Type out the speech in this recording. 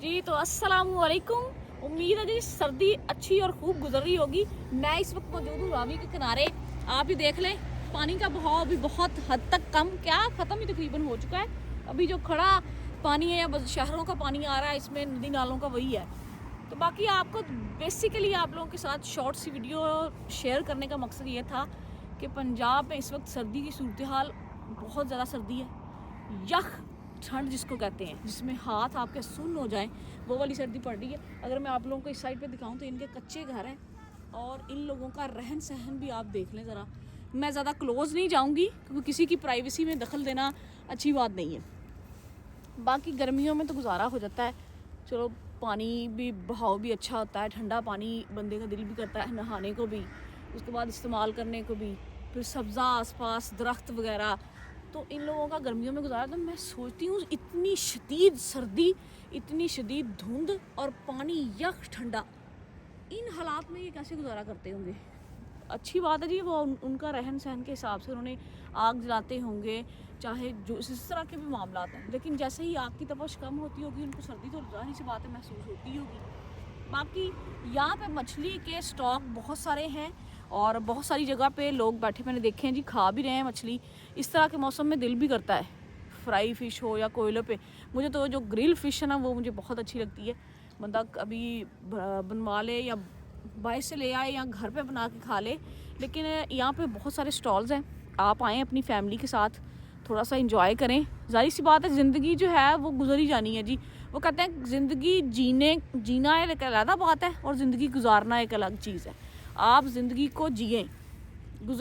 जी तो अस्सलाम वालेकुम। उम्मीद है जी सर्दी अच्छी और खूब गुजर रही होगी। मैं इस वक्त मौजूद हूँ रावी के किनारे। आप ही देख लें, पानी का बहाव अभी बहुत हद तक कम, क्या ख़त्म ही तकरीबन हो चुका है। अभी जो खड़ा पानी है या बस शहरों का पानी आ रहा है, इसमें नदी नालों का वही है। तो बाकी आपको बेसिकली आप लोगों के साथ शॉर्ट सी वीडियो शेयर करने का मकसद ये था कि पंजाब में इस वक्त सर्दी की सूरत हाल बहुत ज़्यादा सर्दी है। यख ठंड जिसको कहते हैं, जिसमें हाथ आपके सुन्न हो जाएं, वो वाली सर्दी पड़ रही है। अगर मैं आप लोगों को इस साइड पे दिखाऊं तो इनके कच्चे घर हैं और इन लोगों का रहन सहन भी आप देख लें ज़रा। मैं ज़्यादा क्लोज़ नहीं जाऊंगी क्योंकि किसी की प्राइवेसी में दखल देना अच्छी बात नहीं है। बाकी गर्मियों में तो गुजारा हो जाता है, चलो पानी भी बहाव भी अच्छा होता है, ठंडा पानी बंदे का दिल भी करता है नहाने को भी, उसके बाद इस्तेमाल करने को भी, फिर सब्ज़ा आसपास दरख्त वगैरह। तो इन लोगों का गर्मियों में गुजारा, तो मैं सोचती हूँ इतनी शदीद सर्दी, इतनी शदीद धुंध और पानी यख ठंडा, इन हालात में ये कैसे गुजारा करते होंगे। अच्छी बात है जी, वो उनका रहन सहन के हिसाब से उन्होंने आग जलाते होंगे, चाहे जो इस तरह के भी मामला हैं। लेकिन जैसे ही आग की तपश कम होती होगी, उनको सर्दी तो जाहिर सी बात है महसूस होती होगी। बाकी यहाँ पे मछली के स्टॉक बहुत सारे हैं और बहुत सारी जगह पे लोग बैठे मैंने देखे हैं जी, खा भी रहे हैं मछली। इस तरह के मौसम में दिल भी करता है फ्राई फ़िश हो या कोयलों पे। मुझे तो जो ग्रिल फ़िश है ना, वो मुझे बहुत अच्छी लगती है। बंदा कभी बनवा ले या बाहर से ले आए या घर पे बना के खा ले। लेकिन यहाँ पे बहुत सारे स्टॉल्स हैं, आप आएँ अपनी फैमिली के साथ, थोड़ा सा इंजॉय करें। जाहिर सी बात है, ज़िंदगी जो है वो गुजर ही जानी है जी। वो कहते हैं ज़िंदगी जीना एक अलग बात है और ज़िंदगी गुजारना एक अलग चीज़ है। आप ज़िंदगी को जिएं, गुजार